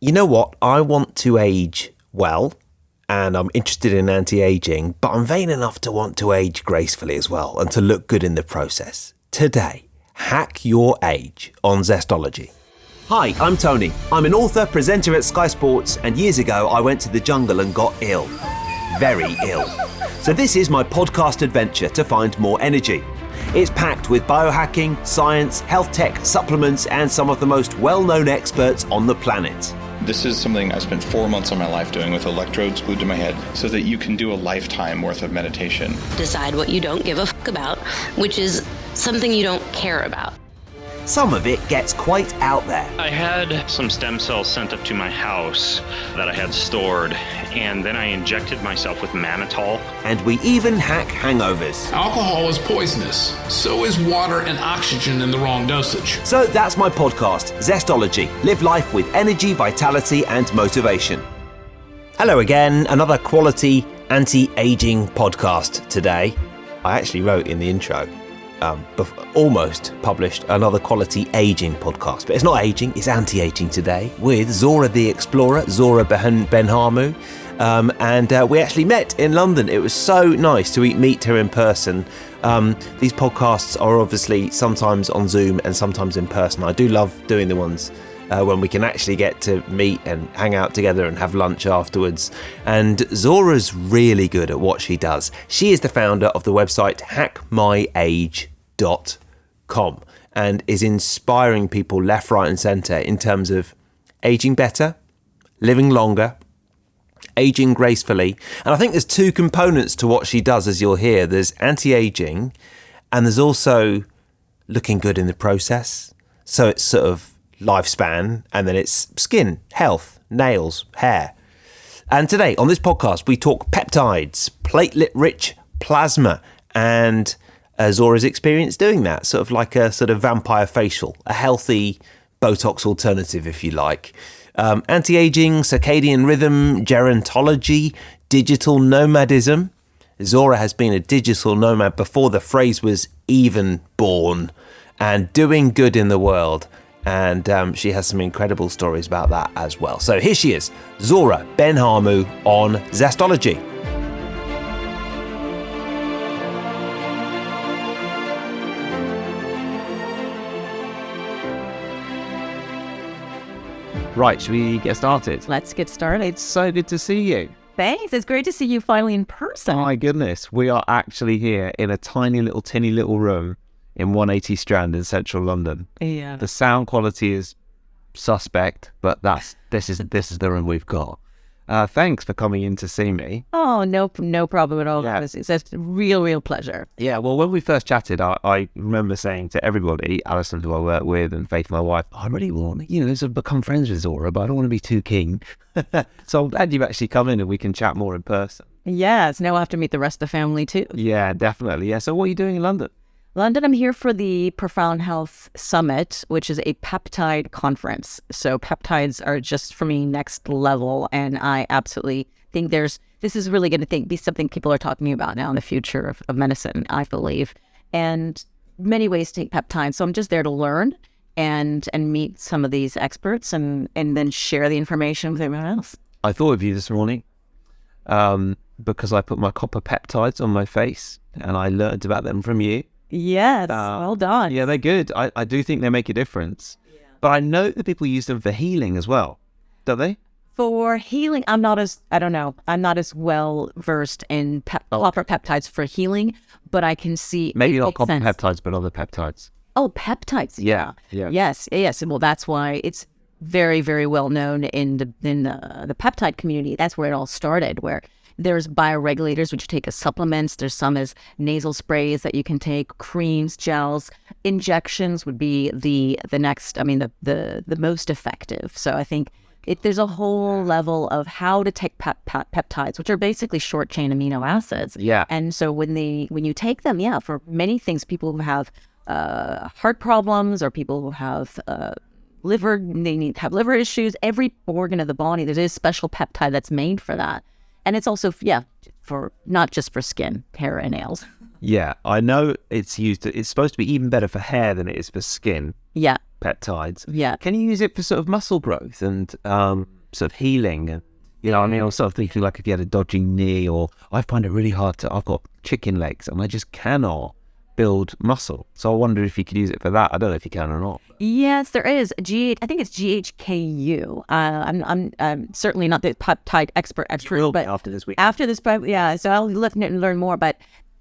you know what? I want to age well, and I'm interested in anti-aging, but I'm vain enough to want to age gracefully as well and to look good in the process. Today, hack your age on Zestology. Hi, I'm Tony. I'm an author, presenter at Sky Sports, and years ago I went to the jungle and got ill. Very ill. So this is my podcast adventure to find more energy. It's packed with biohacking, science, health tech, supplements, and some of the most well-known experts on the planet. This is something I spent 4 months of my life doing with electrodes glued to my head so that you can do a lifetime worth of meditation. Decide what you don't give a fuck about, which is something you don't care about. Some of it gets quite out there. I had some stem cells sent up to my house that I had stored, and then I injected myself with mannitol. And we even hack hangovers. Alcohol is poisonous. So is water and oxygen in the wrong dosage. So that's my podcast, Zestology. Live life with energy, vitality, and motivation. Hello again, another quality anti-aging podcast today. I actually wrote in the intro, almost published another quality aging podcast, but it's not aging, it's anti-aging today with Zora the Explorer, Zora Benhamu, and we actually met in London. It was so nice to meet her in person. These podcasts are obviously sometimes on Zoom and sometimes in person. I do love doing the ones when we can actually get to meet and hang out together and have lunch afterwards. And Zora's really good at what she does. She is the founder of the website hackmyage.com and is inspiring people left, right and centre in terms of aging better, living longer, aging gracefully. And I think there's two components to what she does, as you'll hear. There's anti-aging and there's also looking good in the process. So it's sort of lifespan, and then it's skin, health, nails, hair. And today on this podcast, we talk peptides, platelet rich plasma, and Zora's experience doing that, sort of like a sort of vampire facial, a healthy Botox alternative, if you like. Anti-aging, circadian rhythm, gerontology, digital nomadism. Zora has been a digital nomad before the phrase was even born, and doing good in the world. And she has some incredible stories about that as well. So here she is, Zora Benhamu on Zestology. Right, should we get started? Let's get started. It's so good to see you. Thanks. It's great to see you finally in person. My goodness, we are actually here in a tinny little room in 180 Strand in central London. Yeah. The sound quality is suspect, but this is the room we've got. Thanks for coming in to see me. Oh, no problem at all. Yeah. It's a real pleasure. Yeah, well, when we first chatted, I remember saying to everybody, Alison, who I work with, and Faith, my wife, I really want, to become friends with Zora, but I don't want to be too keen. So I'm glad you've actually come in and we can chat more in person. Yes, now I'll have to meet the rest of the family too. Yeah, definitely. Yeah. So what are you doing in London? London, I'm here for the Profound Health Summit, which is a peptide conference. So peptides are just, for me, next level. And I absolutely think this is really going to be something people are talking about now in the future of medicine, I believe. And many ways to take peptides. So I'm just there to learn and meet some of these experts and then share the information with everyone else. I thought of you this morning because I put my copper peptides on my face and I learned about them from you. Yes, well done. Yeah, they're good. I do think they make a difference. Yeah. But I know that people use them for healing as well, don't they? For healing, I'm not as well versed in copper peptides for healing, but I can see maybe not copper peptides, but other peptides. Oh, peptides. Yeah. Yes. Well, that's why it's very, very well known in the peptide community. That's where it all started, where there's bioregulators, which you take as supplements. There's some as nasal sprays that you can take, creams, gels. Injections would be the next, the most effective. So I think there's a whole level of how to take peptides, which are basically short chain amino acids. Yeah. And so when you take them, for many things, people who have heart problems or people who have have liver issues, every organ of the body, there's a special peptide that's made for that. And it's also, for not just for skin, hair and nails. Yeah, I know it's supposed to be even better for hair than it is for skin. Yeah. peptides. Yeah. Can you use it for sort of muscle growth and sort of healing? And, I mean, I was sort of thinking like if you had a dodgy knee, or I find it really hard I've got chicken legs and I just cannot build muscle. So I wonder if you could use it for that. I don't know if you can or not. Yes, there is. I think it's GHKU. I'm certainly not the peptide expert, Will be but after this week. After this, yeah. So I'll look and learn more. But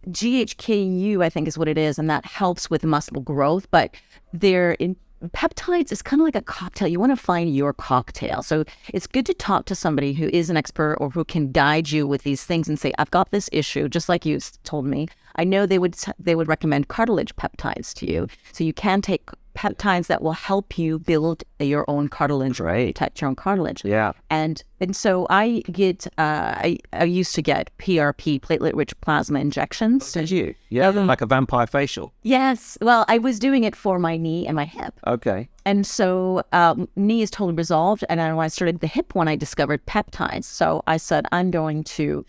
GHKU, I think, is what it is, and that helps with muscle growth. But peptides is kind of like a cocktail. You want to find your cocktail. So it's good to talk to somebody who is an expert or who can guide you with these things and say, I've got this issue, just like you told me. I know they would recommend cartilage peptides to you. So you can take peptides that will help you build your own cartilage, protect your own cartilage. Yeah. And so I get, I used to get PRP, platelet rich plasma injections. Did you? Yeah, like a vampire facial. Yes. Well, I was doing it for my knee and my hip. Okay. And so knee is totally resolved. And then when I started the hip one, I discovered peptides. So I said, I'm going to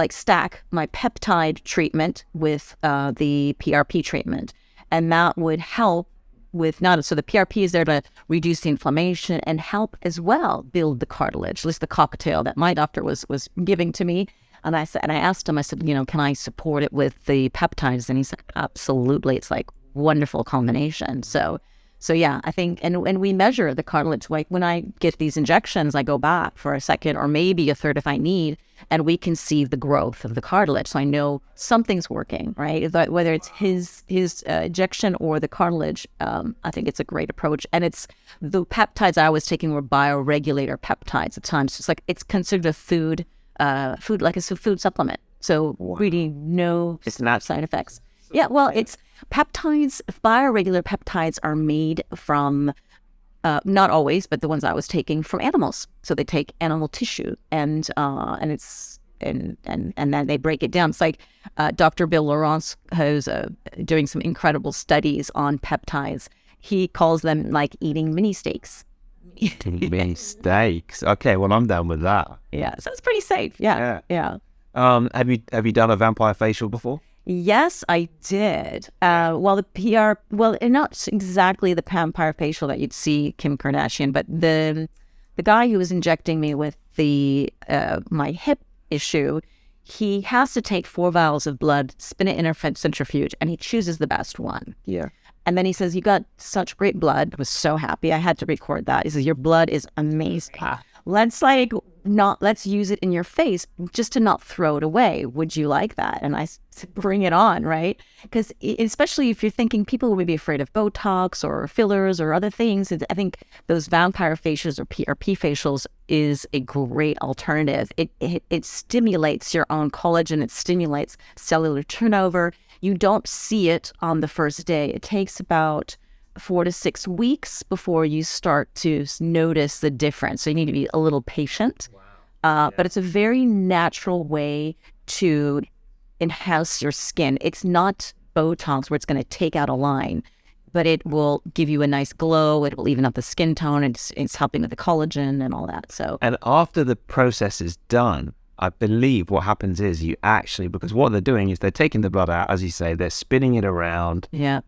stack my peptide treatment with the PRP treatment. And that would help with so the PRP is there to reduce the inflammation and help as well build the cartilage, at least the cocktail that my doctor was giving to me. And I asked him, I said, can I support it with the peptides? And he said, absolutely. It's like wonderful combination. So yeah, I think, and we measure the cartilage. Like when I get these injections, I go back for a second or maybe a third if I need, and we can see the growth of the cartilage. So I know something's working, right? Whether it's his injection or the cartilage, I think it's a great approach. And it's the peptides I was taking were bioregulator peptides at times. So it's considered a food like a food supplement. So really no side effects. Yeah, well, it's peptides. Bioregular peptides are made from, not always, but the ones I was taking from animals. So they take animal tissue and then they break it down. It's like Dr. Bill Laurence, who's doing some incredible studies on peptides. He calls them like eating mini steaks. Mini steaks. Okay, well, I'm down with that. Yeah, so it's pretty safe. Yeah. Have you done a vampire facial before? Yes, I did. Not exactly the vampire facial that you'd see Kim Kardashian, but the guy who was injecting me with my hip issue, he has to take 4 vials of blood, spin it in a centrifuge, and he chooses the best one. Yeah. And then he says, you got such great blood. I was so happy. I had to record that. He says, your blood is amazing. Let's use it in your face just to not throw it away. Would you like that? And I said, bring it on, right? Because especially if you're thinking people would be afraid of Botox or fillers or other things, I think those vampire facials or PRP facials is a great alternative. It stimulates your own collagen. It stimulates cellular turnover. You don't see it on the first day. It takes about 4 to 6 weeks before you start to notice the difference. So you need to be a little patient. Wow. But it's a very natural way to enhance your skin. It's not Botox where it's going to take out a line, but it will give you a nice glow. It will even up the skin tone. It's helping with the collagen and all that. So, and after the process is done, I believe what happens is you actually, because what they're doing is they're taking the blood out, as you say, they're spinning it around. Yeah.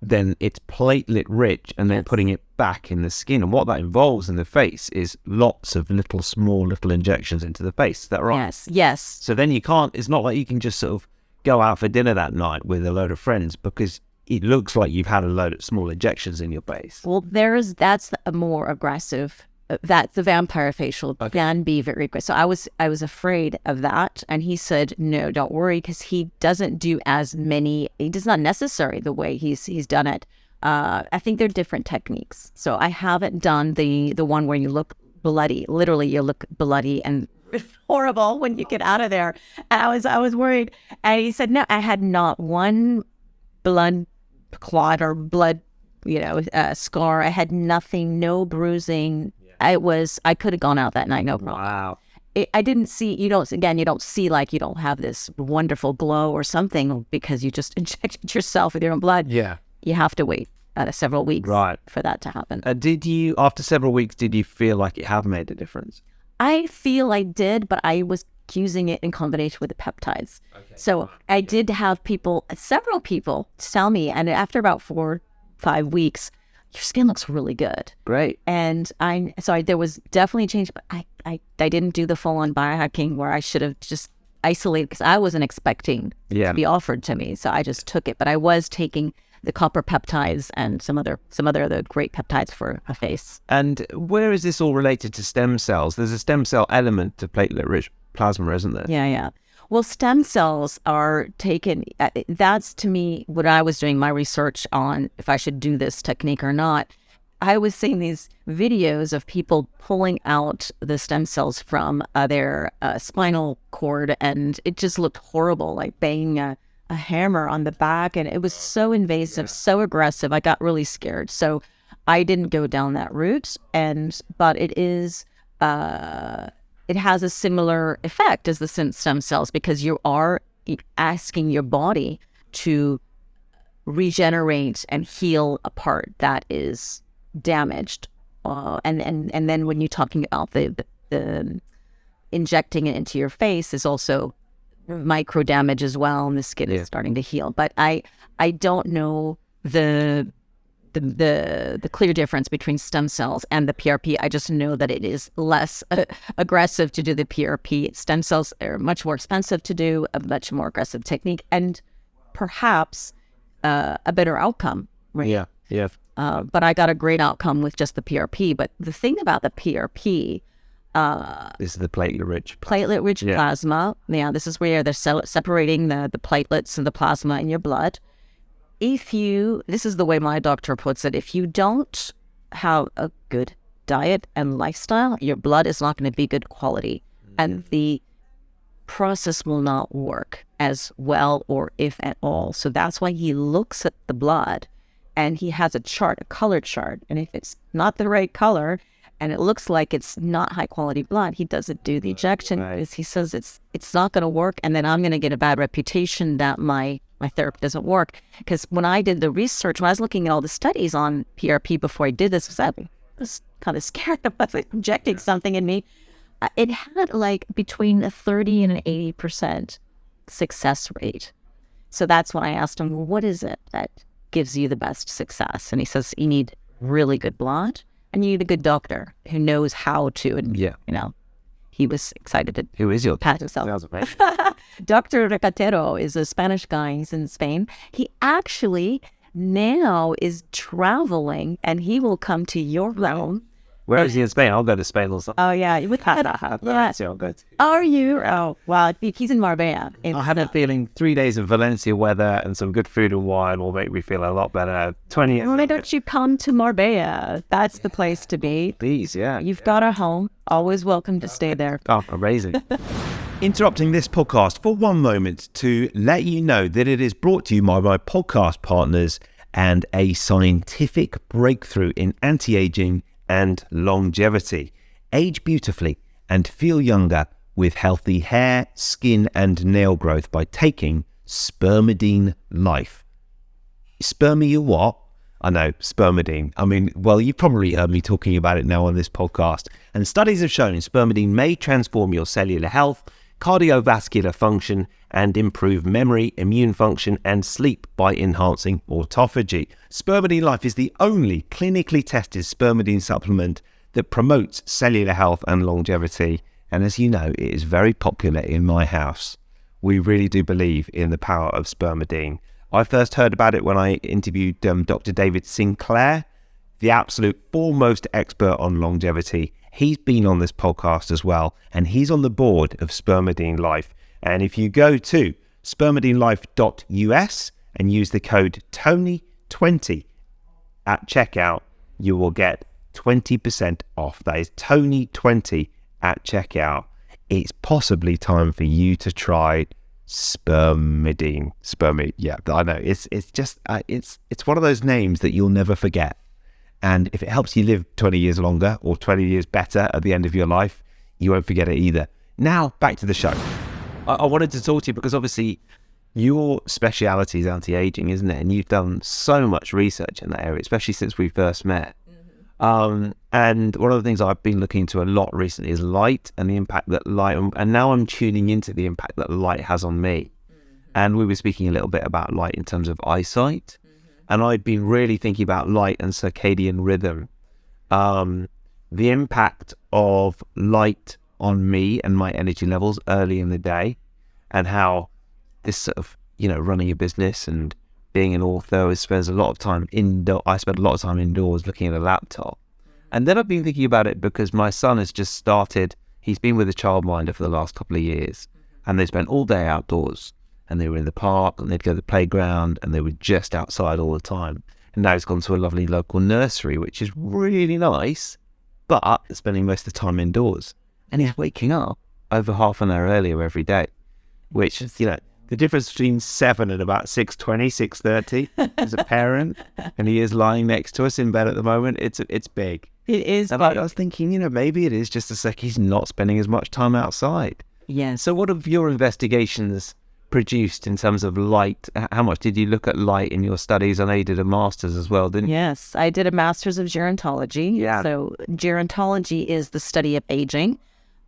Then it's platelet rich and then putting it back in the skin. And what that involves in the face is lots of small little injections into the face. Is that right? Yes. So then it's not like you can just sort of go out for dinner that night with a load of friends, because it looks like you've had a load of small injections in your face. Well, that's a more aggressive. That the vampire facial can be very aggressive. So I was afraid of that, and he said, "No, don't worry," because he doesn't do as many. It is not necessary the way he's done it. I think they're different techniques. So I haven't done the one where you look bloody. Literally, you look bloody and horrible when you get out of there. And I was worried, and he said, "No, I had not one blood clot or blood, scar. I had nothing, no bruising." I could have gone out that night, no problem. Wow. I didn't see, you don't see like you don't have this wonderful glow or something because you just injected yourself with your own blood. Yeah. You have to wait several weeks for that to happen. After several weeks, did you feel like it have made a difference? I feel I did, but I was using it in combination with the peptides. Okay. So I did have several people tell me, and after about 4 5 weeks, your skin looks really good. Great. And there was definitely a change, but I didn't do the full on biohacking where I should have just isolated, because I wasn't expecting to be offered to me. So I just took it, but I was taking the copper peptides and some other other great peptides for a face. And where is this all related to stem cells? There's a stem cell element to platelet rich plasma, isn't there? Yeah. Well, stem cells are taken, that's to me what I was doing my research on, if I should do this technique or not. I was seeing these videos of people pulling out the stem cells from their spinal cord, and it just looked horrible, like banging a hammer on the back, and it was so invasive, so aggressive. I got really scared, so I didn't go down that route. But it is it has a similar effect as the stem cells, because you are asking your body to regenerate and heal a part that is damaged. And then when you're talking about the injecting it into your face is also micro damage as well, and the skin is starting to heal. But I don't know the clear difference between stem cells and the PRP. I just know that it is less aggressive to do the PRP. Stem cells are much more expensive to do, a much more aggressive technique, and perhaps a better outcome. Right? Yeah. But I got a great outcome with just the PRP. But the thing about the PRP, this is the platelet rich plasma. Yeah, this is where they're separating the platelets and the plasma in your blood. This is the way my doctor puts it, if you don't have a good diet and lifestyle, your blood is not going to be good quality, and the process will not work as well, or if at all. So that's why he looks at the blood, and he has a color chart. And if it's not the right color and it looks like it's not high quality blood, he doesn't do the injection because he says it's not going to work. And then I'm going to get a bad reputation that my therapy doesn't work. Because when I did the research, when I was looking at all the studies on PRP before I did this, I was kind of scared about injecting something in me. It had like between a 30 and an 80% success rate. So that's when I asked him, well, what is it that gives you the best success? And he says, you need really good blood, and you need a good doctor who knows how to. And he was excited to. Who is your pat himself? Dr. Recatero is a Spanish guy. He's in Spain. He actually now is traveling, and he will come to your home. Where is he in Spain? I'll go to Spain or something. Oh, yeah. You would have that. So I'll go to. Are you? Oh, wow. He's in Marbella. I have a feeling 3 days of Valencia weather and some good food and wine will make me feel a lot better. 20 years. Why don't you come to Marbella? That's the place to be. Please, yeah. You've got a home. Always welcome to stay there. Oh, amazing. Interrupting this podcast for one moment to let you know that it is brought to you by my podcast partners and a scientific breakthrough in anti-aging and longevity. Age beautifully and feel younger with healthy hair, skin and nail growth by taking Spermidine Life. Spermy you what? I know, Spermidine. I mean, well, you've probably heard me talking about it now on this podcast. And studies have shown Spermidine may transform your cellular health, cardiovascular function, and improve memory, immune function, and sleep by enhancing autophagy. Spermidine Life is the only clinically tested spermidine supplement that promotes cellular health and longevity. And as you know, it is very popular in my house. We really do believe in the power of spermidine. I first heard about it when I interviewed Dr. David Sinclair, the absolute foremost expert on longevity. He's been on this podcast as well, and he's on the board of Spermidine Life. And if you go to spermidinelife.us and use the code TONY20 at checkout, you will get 20% off. That is TONY20 at checkout. It's possibly time for you to try Spermidine. Yeah, I know. It's just it's one of those names that you'll never forget. And if it helps you live 20 years longer or 20 years better at the end of your life, you won't forget it either. Now, back to the show. I wanted to talk to you because obviously your speciality is anti-aging, isn't it? And you've done so much research in that area, especially since we first met. And one of the things I've been looking into a lot recently is light and the impact that light, and now I'm tuning into the impact that light has on me. And we were speaking a little bit about light in terms of eyesight. and I'd been really thinking about light and circadian rhythm. The impact of light on me and my energy levels early in the day, and how this sort of, running a business and being an author, I spend a lot of time indoors looking at a laptop. And then I've been thinking about it because my son has just started, he's been with a childminder for the last couple of years, and they spent all day outdoors, and they were in the park, and they'd go to the playground, and they were just outside all the time. And now he's gone to a lovely local nursery, which is really nice, but spending most of the time indoors. And he's waking up over half an hour earlier every day, which is, the difference between 7 and about 6:20, 6:30 as a parent, and he is lying next to us in bed at the moment. It's big. It is. And I was thinking, maybe it is just a sec. He's not spending as much time outside. Yes. So what have your investigations produced in terms of light? How much did you look at light in your studies? I know you did a master's as well, didn't you? Yes, I did a master's of gerontology. Yeah. So gerontology is the study of aging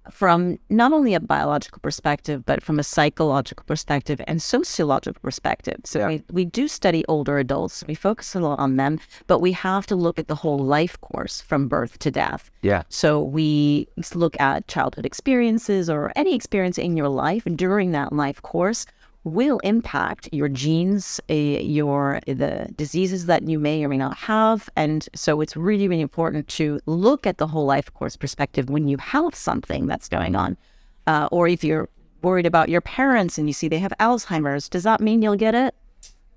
from not only a biological perspective, but from a psychological perspective and sociological perspective. So we do study older adults. We focus a lot on them, but we have to look at the whole life course from birth to death. Yeah. So we look at childhood experiences or any experience in your life during that life course will impact your genes, the diseases that you may or may not have. And so it's really, really important to look at the whole life course perspective when you have something that's going on. Or if you're worried about your parents and you see they have Alzheimer's, does that mean you'll get it?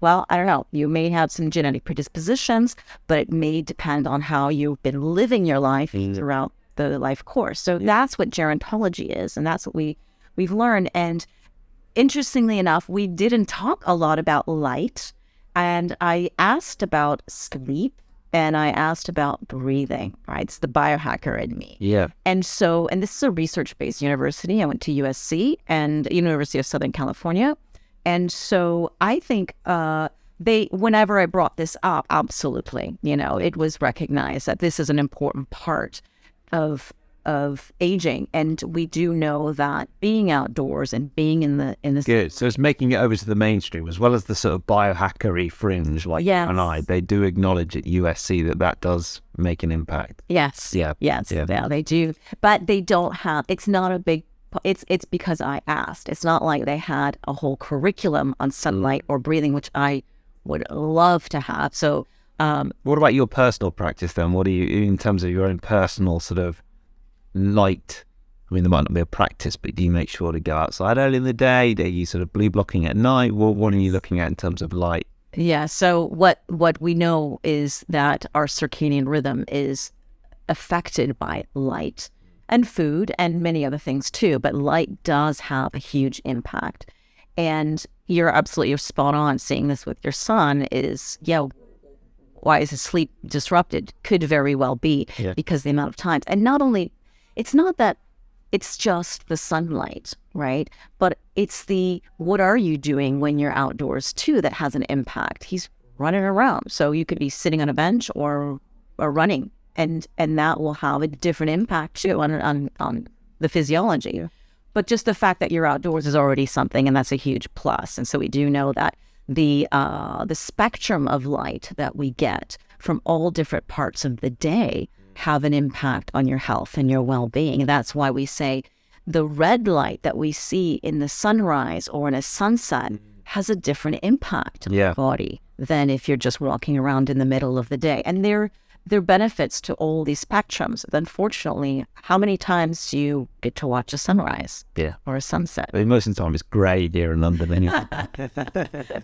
Well, I don't know. You may have some genetic predispositions, but it may depend on how you've been living your life throughout the life course. So that's what gerontology is, and that's what we've learned. And interestingly enough, we didn't talk a lot about light, and I asked about sleep, and I asked about breathing, right? It's the biohacker in me. Yeah. And this is a research-based university. I went to USC and University of Southern California. And so I think whenever I brought this up, absolutely, it was recognized that this is an important part of aging. And we do know that being outdoors and being in the Good. So it's making it over to the mainstream as well as the sort of biohackery fringe, like you and I. They do acknowledge at USC that does make an impact. Yes. Yeah. Yes. Yeah, they do. But they don't have. It's not a big. It's because I asked. It's not like they had a whole curriculum on sunlight or breathing, which I would love to have. So, what about your personal practice then? What do you, in terms of your own personal sort of light? I mean, there might not be a practice, but do you make sure to go outside early in the day? Are you sort of blue blocking at night? What are you looking at in terms of light? Yeah. So what we know is that our circadian rhythm is affected by light and food and many other things too. But light does have a huge impact. And you're spot on. Seeing this with your son is, why is his sleep disrupted? Could very well be because the amount of times. And not only, it's not that it's just the sunlight, right? But it's what are you doing when you're outdoors too that has an impact. He's running around. So you could be sitting on a bench or running. And that will have a different impact too on the physiology. But just the fact that you're outdoors is already something, and that's a huge plus. And so we do know that the spectrum of light that we get from all different parts of the day have an impact on your health and your well-being. And that's why we say the red light that we see in the sunrise or in a sunset has a different impact on your body than if you're just walking around in the middle of the day. And there are benefits to all these spectrums. Unfortunately, how many times do you get to watch a sunrise or a sunset? I mean, most of the time it's grey here in London anyway.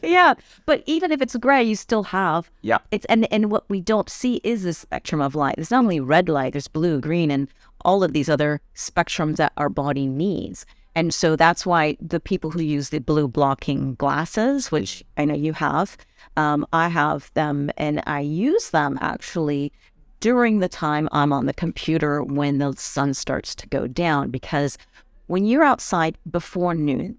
Yeah, but even if it's grey, you still have... Yeah. And what we don't see is the spectrum of light. There's not only red light, there's blue, green, and all of these other spectrums that our body needs. And so that's why the people who use the blue blocking glasses, which I know you have, I have them, and I use them actually during the time I'm on the computer when the sun starts to go down, because when you're outside before noon,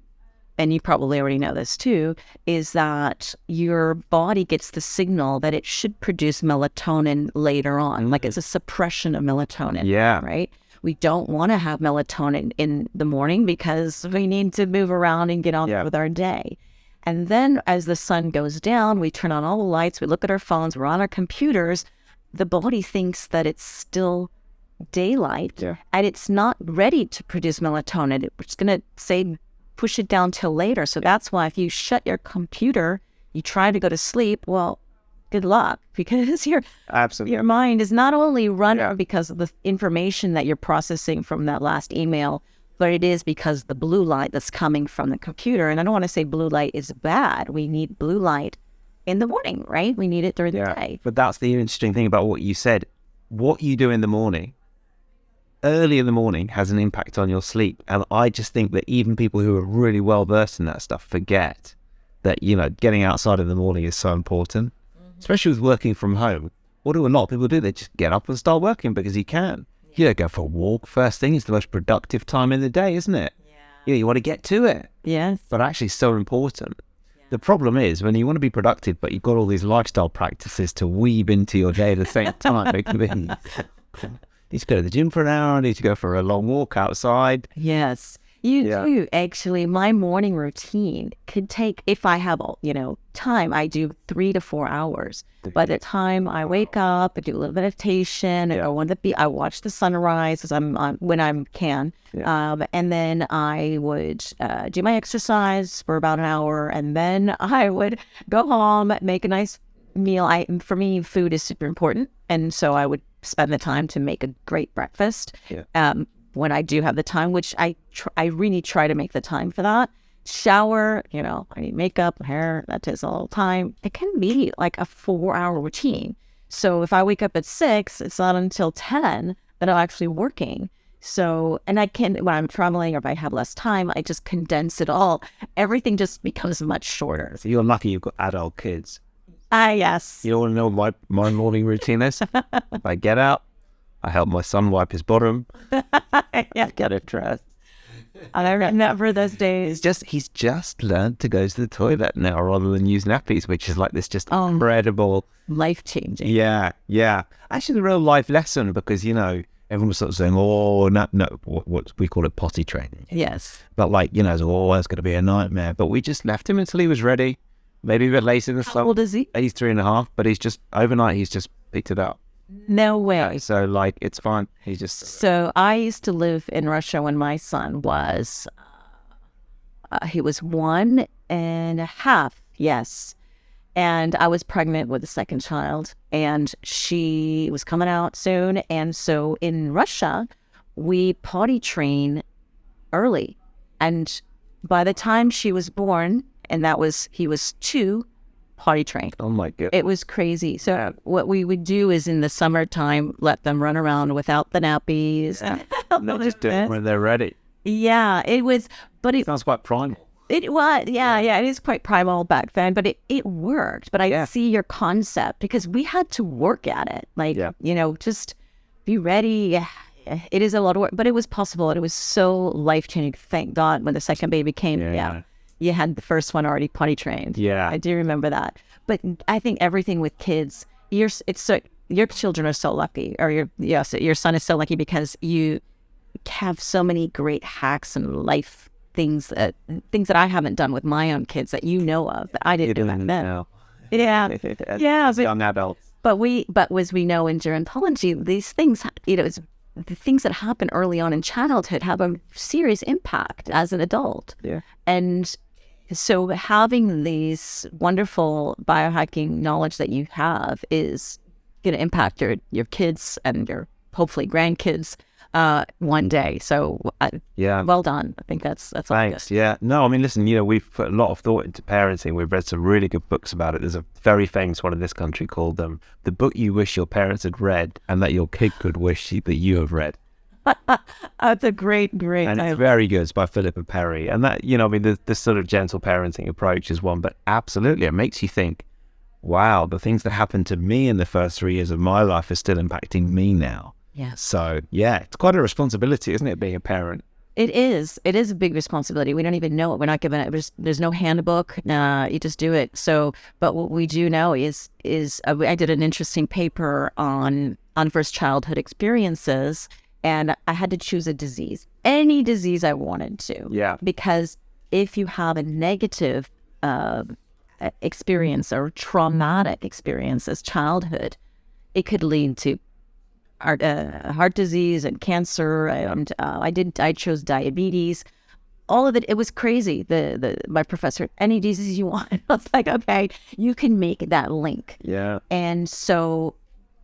and you probably already know this too, is that your body gets the signal that it should produce melatonin later on. Like it's a suppression of melatonin. Yeah. Right? We don't want to have melatonin in the morning because we need to move around and get on with our day. And then as the sun goes down, we turn on all the lights, we look at our phones, we're on our computers. The body thinks that it's still daylight and it's not ready to produce melatonin. It's going to say, push it down till later. So that's why if you shut your computer, you try to go to sleep, well, good luck, because your mind is not only run because of the information that you're processing from that last email, but it is because the blue light that's coming from the computer. And I don't want to say blue light is bad. We need blue light in the morning, right? We need it during the day. But that's the interesting thing about what you said. What you do in the morning, early in the morning, has an impact on your sleep. And I just think that even people who are really well versed in that stuff forget that, getting outside in the morning is so important, especially with working from home. What do a lot of people do? They just get up and start working because you can. Go for a walk first thing. It's the most productive time in the day, isn't it? You want to get to it. Yes. But actually so important. The problem is when you want to be productive, but you've got all these lifestyle practices to weave into your day at the same time. It can be, need to go to the gym for an hour, need to go for a long walk outside. Yes, you do. Actually, my morning routine could take, if I have, time, I do 3 to 4 hours. By the time I wake up, I do a little meditation. I watch the sunrise as when I can. And then I would do my exercise for about an hour. And then I would go home, make a nice meal. For me, food is super important. And so I would spend the time to make a great breakfast. When I do have the time, which I really try to make the time for that. Shower, I need makeup, hair, that takes a little time. It can be like a 4-hour routine. So if I wake up at 6, it's not until 10 that I'm actually working. So, and I can, when I'm traveling or if I have less time, I just condense it all. Everything just becomes much shorter. So you're lucky you've got adult kids. Yes. You want to know what my morning routine is? If I get out, I help my son wipe his bottom. Get it dressed. I remember those days. He's just learned to go to the toilet now rather than use nappies, which is like this just incredible. Life-changing. Yeah. Actually, the real life lesson, because, everyone was sort of saying, oh, no, what we call it potty training. Yes. But that's going to be a nightmare. But we just left him until he was ready. Maybe a bit later in the summer. How old is he? He's 3.5, but overnight he's just picked it up. No way. So it's fine. So I used to live in Russia when my son was, he was 1.5. Yes. And I was pregnant with the second child and she was coming out soon. And so in Russia, we potty train early. And by the time she was born, and he was 2, potty trained. Oh my God. It was crazy. So what we would do is in the summertime, let them run around without the nappies. They'll just do it when they're ready. Yeah, it was, but it sounds quite primal. It was, yeah, it is quite primal back then, but it worked. But I see your concept because we had to work at it. Just be ready. Yeah, it is a lot of work, but it was possible. And it was so life-changing. Thank God when the second baby came. You had the first one already potty trained. Yeah. I do remember that. But I think everything with kids, your children are so lucky, or your son is so lucky because you have so many great hacks and life things that I haven't done with my own kids that of that I didn't do back then. Yeah. Young adults. But as we know in gerontology, these things, the things that happen early on in childhood have a serious impact as an adult. Yeah. And so having these wonderful biohacking knowledge that you have is going to impact your kids and your hopefully grandkids one day. So well done. I think that's thanks. Good. Yeah. No, I mean, listen, we've put a lot of thought into parenting. We've read some really good books about it. There's a very famous one in this country called The Book You Wish Your Parents Had Read and That Your Kid Could Wish That You Have Read. That's a great. And it's very good. It's by Philippa Perry. And that, this sort of gentle parenting approach is one, but absolutely, it makes you think, wow, the things that happened to me in the first 3 years of my life are still impacting me now. Yeah. So, it's quite a responsibility, isn't it, being a parent? It is. It is a big responsibility. We don't even know it. We're not given it. There's no handbook. You just do it. So, but what we do know is I did an interesting paper on adverse childhood experiences, and I had to choose a disease, any disease I wanted to. Yeah. Because if you have a negative experience or traumatic experience as childhood, it could lead to heart disease and cancer. And I chose diabetes. All of it was crazy. My professor, any disease you want. I was like, okay, you can make that link. Yeah. And so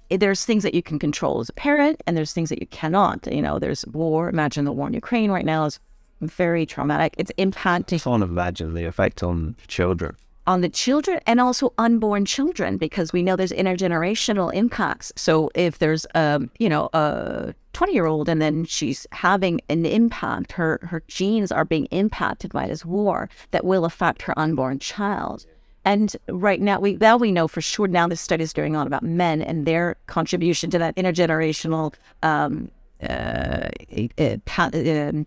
there's things that you can control as a parent, and there's things that you cannot. There's war. Imagine the war in Ukraine right now is very traumatic. It's impacting. I can't imagine the effect on children. On the children and also unborn children, because we know there's intergenerational impacts. So if there's a 20-year-old and then she's having an impact, her genes are being impacted by this war that will affect her unborn child. And right now, we know for sure now this study is going on about men and their contribution to that intergenerational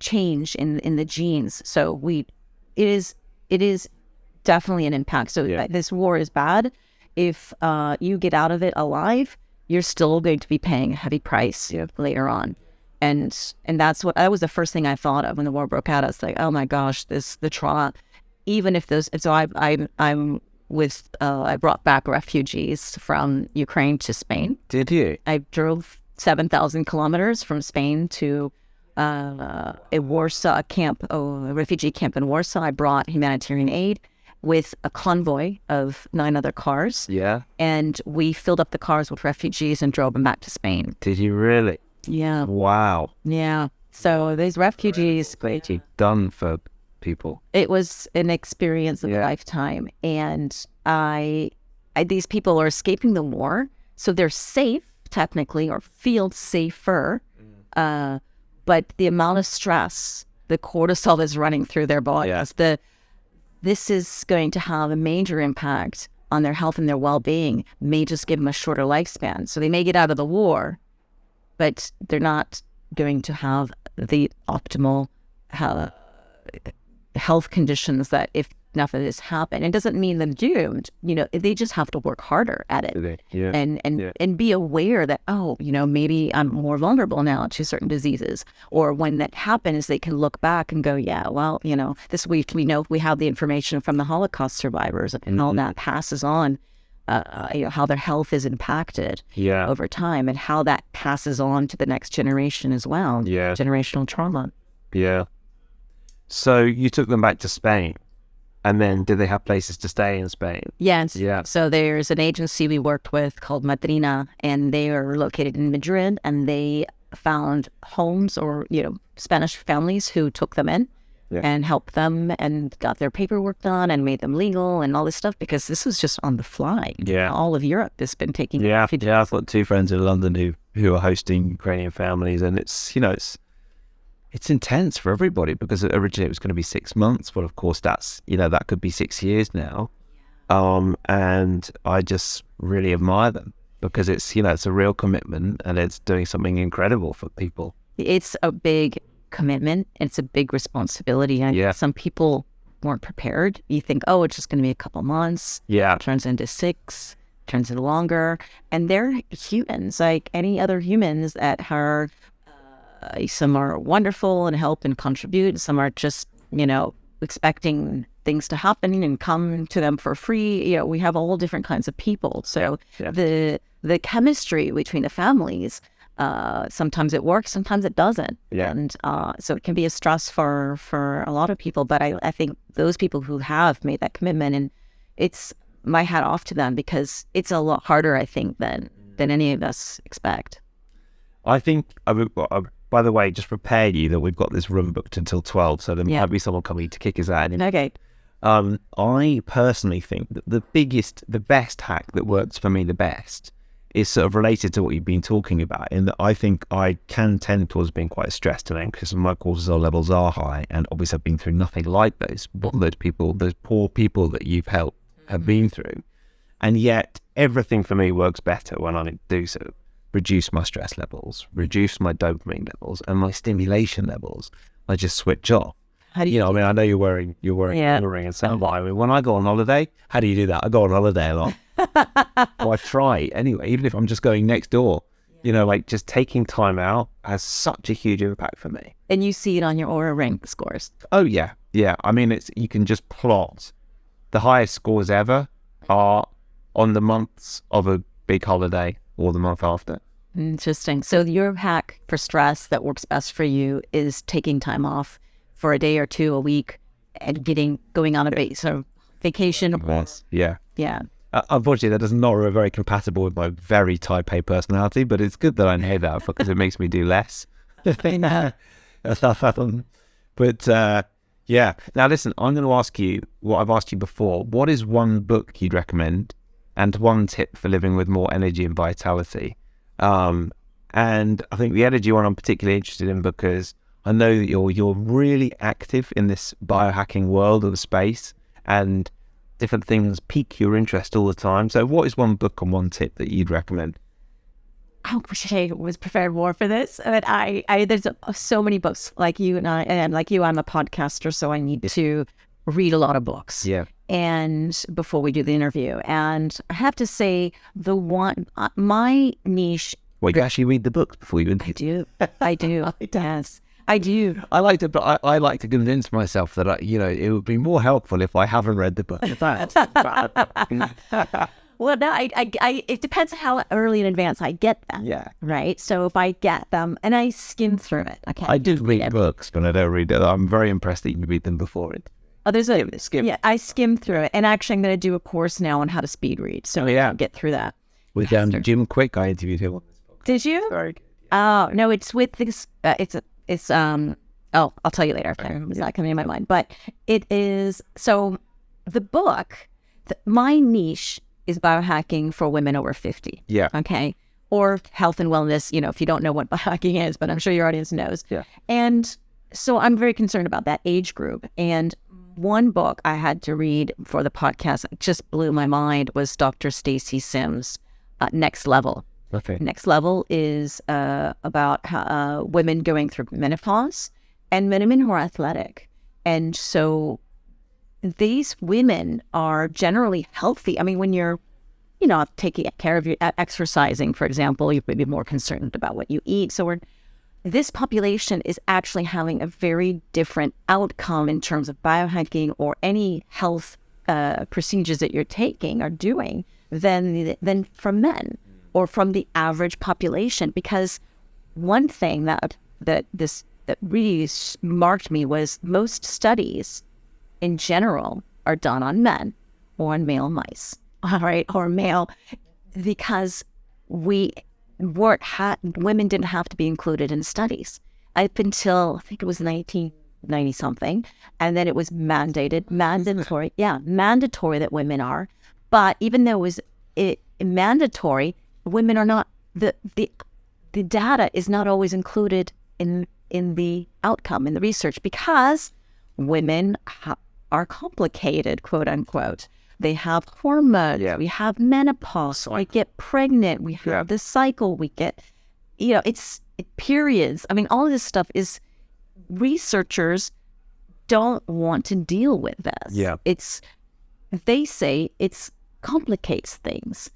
change in the genes. So it is definitely an impact. So this war is bad. If you get out of it alive, you're still going to be paying a heavy price later on. And that was the first thing I thought of when the war broke out. I was like, oh my gosh, the trauma. Even if those, so I brought back refugees from Ukraine to Spain. Did you? I drove 7,000 kilometers from Spain to a Warsaw camp, a refugee camp in Warsaw. I brought humanitarian aid with a convoy of 9 other cars. Yeah. And we filled up the cars with refugees and drove them back to Spain. Did you really? Yeah. Wow. Yeah. So these refugees, what you've done for people. It was an experience of a lifetime. And these people are escaping the war, so they're safe technically, or feel safer. But the amount of stress, the cortisol that's running through their bodies, this is going to have a major impact on their health and their well-being, may just give them a shorter lifespan. So they may get out of the war, but they're not going to have the optimal health conditions that if enough of this happen. It doesn't mean they're doomed. They just have to work harder at it and be aware that, maybe I'm more vulnerable now to certain diseases. Or when that happens, they can look back and go, this week we know we have the information from the Holocaust survivors and all that passes on, how their health is impacted over time and how that passes on to the next generation as well. Yeah. Generational trauma. Yeah. So you took them back to Spain. And then did they have places to stay in Spain? Yes. Yeah. So there's an agency we worked with called Madrina, and they are located in Madrid, and they found homes or, Spanish families who took them in and helped them and got their paperwork done and made them legal and all this stuff, because this was just on the fly. Yeah. All of Europe has been taking. Yeah. Yeah. I've got 2 friends in London who are hosting Ukrainian families, and it's intense for everybody, because originally it was going to be 6 months. Well, of course, that's, that could be 6 years now. And I just really admire them, because it's, it's a real commitment and it's doing something incredible for people. It's a big commitment. It's a big responsibility. And some people weren't prepared. You think, it's just going to be a couple months. Yeah. It turns into 6, turns into longer. And they're humans like any other humans that are... some are wonderful and help and contribute. Some are just, expecting things to happen and come to them for free. We have all different kinds of people. So the chemistry between the families, sometimes it works, sometimes it doesn't. Yeah. And so it can be a stress for a lot of people. But I think those people who have made that commitment, and it's my hat off to them, because it's a lot harder, I think, than any of us expect. I think by the way, just prepare you that we've got this room booked until 12, so there might be someone coming to kick us out. Okay. I personally think that the best hack that works for me the best is sort of related to what you've been talking about, in that I think I can tend towards being quite stressed and anxious, and my cortisol levels are high, and obviously I've been through nothing like what those poor people that you've helped have been through. And yet everything for me works better when I do so. Reduce my stress levels, reduce my dopamine levels, and my stimulation levels. I just switch off. How do you? I know you're wearing a ring and so am I. When I go on holiday, how do you do that? I go on holiday a lot. Well, I try anyway, even if I'm just going next door. Just taking time out has such a huge impact for me. And you see it on your Aura Ring scores. Oh yeah. I mean, you can just plot the highest scores ever are on the months of a big holiday or the month after. Interesting. So your hack for stress that works best for you is taking time off for a day or two a week and going on a sort of vacation. Yeah. Yeah. Unfortunately, that is not very compatible with my very type A personality, but it's good that I know that because it makes me do less. But yeah. Now listen, I'm going to ask you what I've asked you before. What is one book you'd recommend and one tip for living with more energy and vitality? And I think the energy one I'm particularly interested in because I know that you're really active in this biohacking world of the space, and different things pique your interest all the time. So what is one book and one tip that you'd recommend? I wish I was prepared more for this. But there's so many books like you and I, and like you, I'm a podcaster, so I need to read a lot of books. Yeah. And before we do the interview, and I have to say my niche. Well, you actually read the books before you interview. I do. Yes, I do. I like to, but I like to convince myself that it would be more helpful if I haven't read the book. Well, no, it depends how early in advance I get them. Yeah. Right. So if I get them and I skim through it, okay. I do read books, but I don't read it. I'm very impressed that you read them before it. Oh, there's a skim. Yeah, I skim through it, and actually, I'm going to do a course now on how to speed read. So I can get through that. With Jim Quick, I interviewed him on this book. Did you? Very good. Oh no, it's with this. It's Oh, I'll tell you later. It's not coming in my mind, but it is. So the book, my niche is biohacking for women over 50. Yeah. Okay. Or health and wellness, if you don't know what biohacking is, but I'm sure your audience knows. Yeah. And so I'm very concerned about that age group. And one book I had to read for the podcast that just blew my mind was Dr. Stacy Sims' Next Level. Okay. Next Level is about women going through menopause and women who are athletic. And so these women are generally healthy. I mean, when you're, taking care of your exercising, for example, you may be more concerned about what you eat. So this population is actually having a very different outcome in terms of biohacking or any health procedures that you're taking or doing than from men or from the average population. Because one thing that really marked me was most studies in general are done on men or on male mice, all right, or male, because women didn't have to be included in studies up until I think it was 1990 something, and then it was mandatory that women are. But even though it was mandatory, women are not. The data is not always included in the outcome in the research because women are complicated, quote unquote. They have hormones. Yeah. We have menopause. We get pregnant. We have the cycle. We get, it's periods. I mean, all of this stuff is researchers don't want to deal with this. Yeah. They say it's complicates things.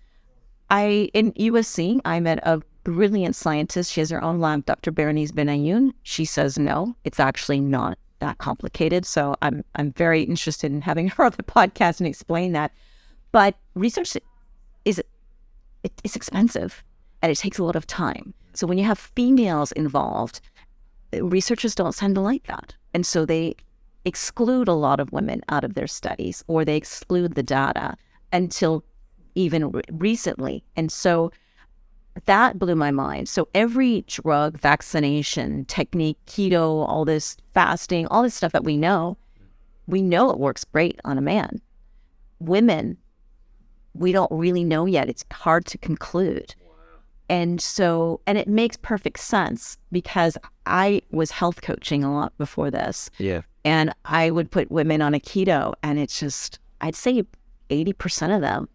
In USC, I met a brilliant scientist. She has her own lab, Dr. Berenice Benayoun. She says, no, it's actually not that complicated. So I'm very interested in having her on the podcast and explain that. But research it's expensive and it takes a lot of time. So when you have females involved, researchers don't tend to like that. And so they exclude a lot of women out of their studies, or they exclude the data until even recently. And so that blew my mind. So every drug, vaccination, technique, keto, all this fasting, all this stuff that we know it works great on a man. Women, we don't really know yet. It's hard to conclude. And it makes perfect sense because I was health coaching a lot before this. Yeah. And I would put women on a keto, and it's just, I'd say 80% of them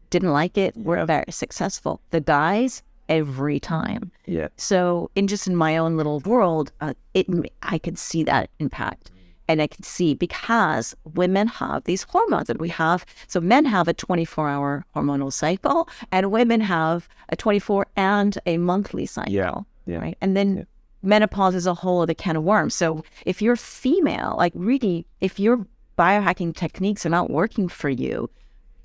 didn't like it, were very successful. The guys, every time. Yeah. So in my own little world, I could see that impact. And I could see because women have these hormones that we have. So men have a 24-hour hormonal cycle, and women have a 24 and a monthly cycle. Yeah. Right. And then menopause is a whole other can of worms. So if you're female, like really, if you're biohacking techniques are not working for you,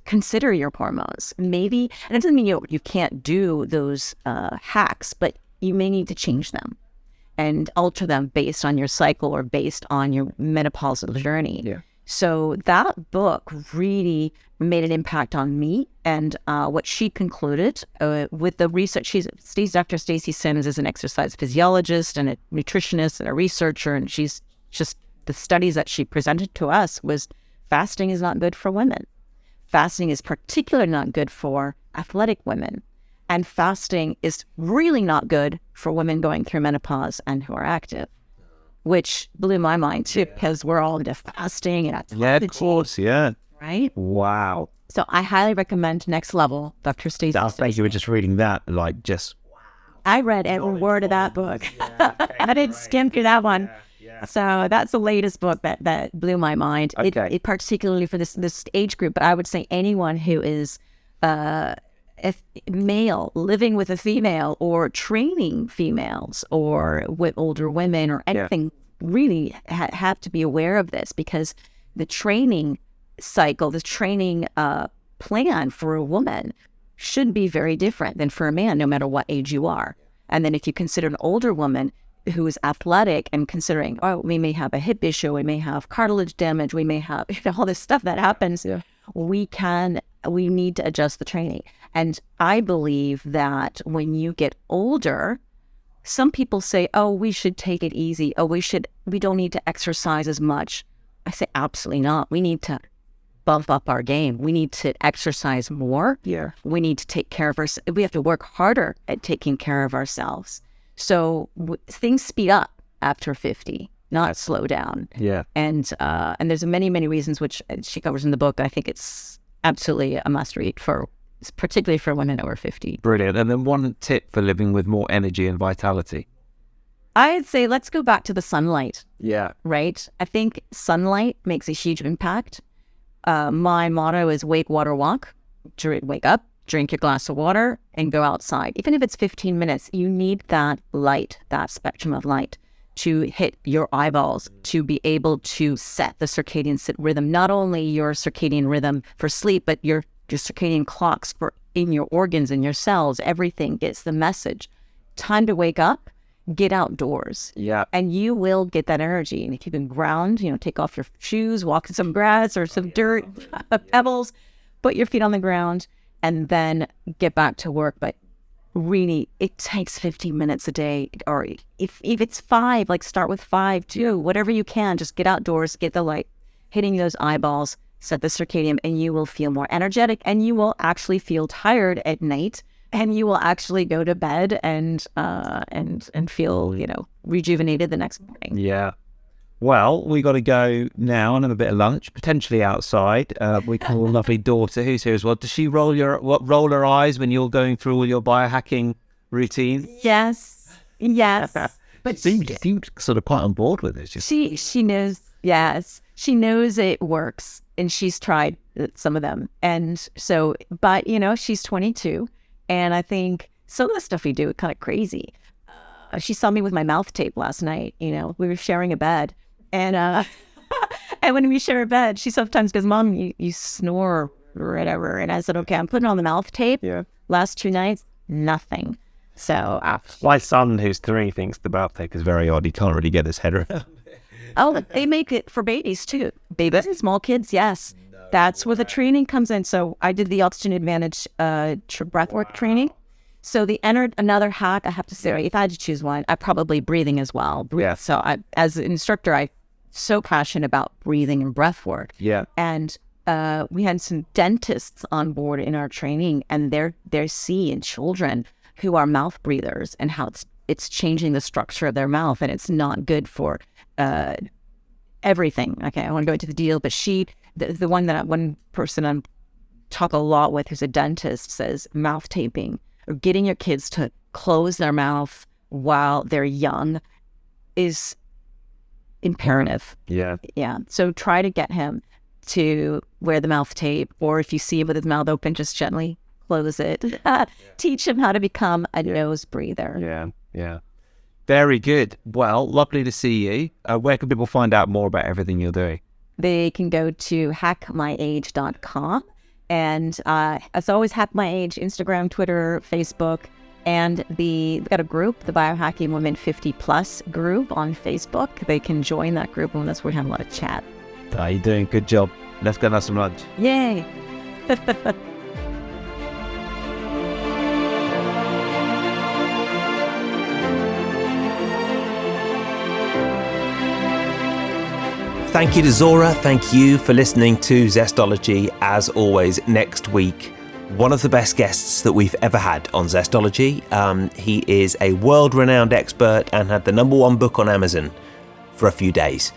consider your hormones. Maybe, and it doesn't mean you can't do those hacks, but you may need to change them and alter them based on your cycle or based on your menopausal journey. Yeah. So that book really made an impact on me. And what she concluded with the research, Dr. Stacy Sims is an exercise physiologist and a nutritionist and a researcher, and she's just, the studies that she presented to us was fasting is not good for women. Fasting is particularly not good for athletic women. And fasting is really not good for women going through menopause and who are active, which blew my mind too, because we're all into fasting and autophagy. Yeah, of course, yeah. Right? Wow. So I highly recommend Next Level, Dr. Stacy. Thank you. Were just reading that, like, just I read every word of that book. I didn't skim through that one. So that's the latest book that blew my mind. Okay. It particularly for this age group, but I would say anyone who is a male living with a female or training females or with older women or anything really have to be aware of this, because the training cycle, the training plan for a woman should be very different than for a man, no matter what age you are. And then if you consider an older woman who is athletic and considering, oh, we may have a hip issue, we may have cartilage damage, we may have all this stuff that happens, we need to adjust the training. And I believe that when you get older, some people say, oh, we should take it easy. Oh, we don't need to exercise as much. I say, absolutely not. We need to bump up our game. We need to exercise more. Yeah. We need to take care of ourselves. We have to work harder at taking care of ourselves. So things speed up after 50, not slow down. Yeah. And there's many, many reasons which she covers in the book. I think it's absolutely a must read particularly for women over 50. Brilliant. And then one tip for living with more energy and vitality. I'd say let's go back to the sunlight. Yeah. Right? I think sunlight makes a huge impact. My motto is wake, water, walk. Wake up, drink your glass of water, and go outside. Even if it's 15 minutes, you need that light, that spectrum of light to hit your eyeballs, to be able to set the circadian rhythm, not only your circadian rhythm for sleep, but your circadian clocks in your organs and your cells. Everything gets the message. Time to wake up, get outdoors. Yeah. And you will get that energy. And if you can ground, take off your shoes, walk in some grass or some dirt, pebbles, put your feet on the ground, and then get back to work. But really, it takes 15 minutes a day, or if it's 5, like start with 5 too, whatever you can, just get outdoors, get the light hitting those eyeballs, set the circadian, and you will feel more energetic, and you will actually feel tired at night, and you will actually go to bed and feel, rejuvenated the next morning. Yeah. Well, we got to go now and have a bit of lunch, potentially outside. We call a lovely daughter who's here as well. Does she roll her eyes when you're going through all your biohacking routine? Yes. But she seems sort of quite on board with it. She knows. Yes, she knows it works, and she's tried some of them. And so, but she's 22, and I think some of the stuff we do is kind of crazy. She saw me with my mouth tape last night. We were sharing a bed. And and when we share a bed, she sometimes goes, Mom, you snore or whatever. And I said, okay, I'm putting on the mouth tape. Yeah. Last 2 nights, nothing. So my son, who's 3, thinks the mouth tape is very odd. He can't really get his head around. Oh, they make it for babies too. Babies and small kids, yes. That's where the training comes in. So I did the Oxygen Advantage breathwork training. So another hack, I have to say, if I had to choose one, probably breathing as well. Yeah. So as an instructor, I'm so passionate about breathing and breath work. Yeah. And we had some dentists on board in our training, and they're seeing children who are mouth breathers and how it's changing the structure of their mouth, and it's not good for everything. Okay, I want to go into the deal, but the one person I talk a lot with who's a dentist says mouth taping or getting your kids to close their mouth while they're young is imperative. Yeah. Yeah. So try to get him to wear the mouth tape, or if you see him with his mouth open, just gently close it. Teach him how to become a nose breather. Yeah. Yeah. Very good. Well, lovely to see you. Where can people find out more about everything you're doing? they can go to hackmyage.com. And as always, Hack My Age, Instagram, Twitter, Facebook. And we've got a group, the Biohacking Women 50 Plus group on Facebook. They can join that group, and that's where we have a lot of chat. You're doing a good job. Let's go and have some lunch. Yay! Thank you to Zora. Thank you for listening to Zestology. As always, next week, one of the best guests that we've ever had on Zestology. He is a world-renowned expert and had the #1 book on Amazon for a few days,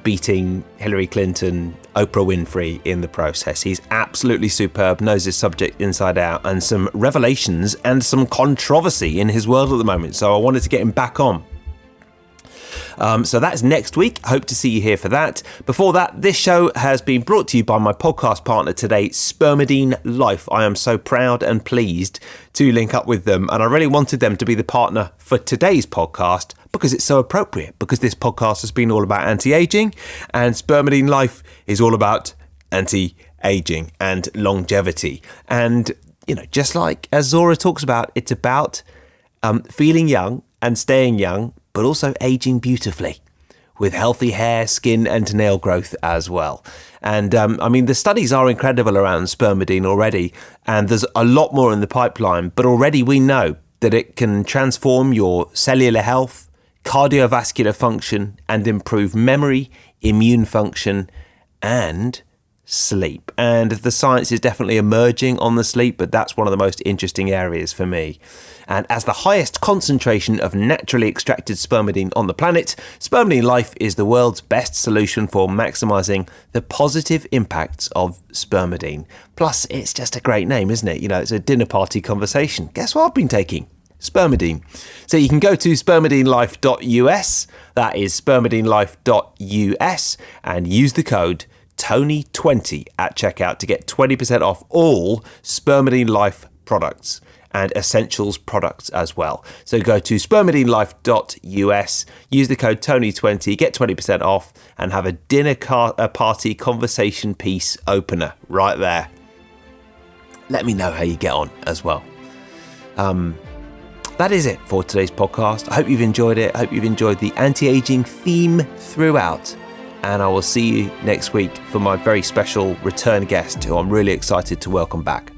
beating Hillary Clinton, Oprah Winfrey in the process. He's absolutely superb, knows his subject inside out, and some revelations and some controversy in his world at the moment. So I wanted to get him back on. So that's next week. Hope to see you here for that. Before that, this show has been brought to you by my podcast partner today, Spermidine Life. I am so proud and pleased to link up with them, and I really wanted them to be the partner for today's podcast because it's so appropriate, because this podcast has been all about anti-aging, and Spermidine Life is all about anti-aging and longevity. And, you know, just like as Zora talks about, it's about feeling young and staying young, but also aging beautifully with healthy hair, skin and nail growth as well. And I mean, the studies are incredible around spermidine already, and there's a lot more in the pipeline, but already we know that it can transform your cellular health, cardiovascular function, and improve memory, immune function, and sleep. And the science is definitely emerging on the sleep, but that's one of the most interesting areas for me. And as the highest concentration of naturally extracted spermidine on the planet, Spermidine Life is the world's best solution for maximizing the positive impacts of spermidine. Plus, it's just a great name, isn't it? You know, it's a dinner party conversation. Guess what I've been taking? Spermidine. So you can go to spermidinelife.us, that is spermidinelife.us, and use the code Tony20 at checkout to get 20% off all Spermidine Life products and essentials products as well. So go to spermidinelife.us, use the code Tony20, get 20% off, and have a dinner party conversation piece opener right there. Let me know how you get on as well. That is it for today's podcast. I hope you've enjoyed it. I hope you've enjoyed the anti-aging theme throughout. And I will see you next week for my very special return guest, who I'm really excited to welcome back.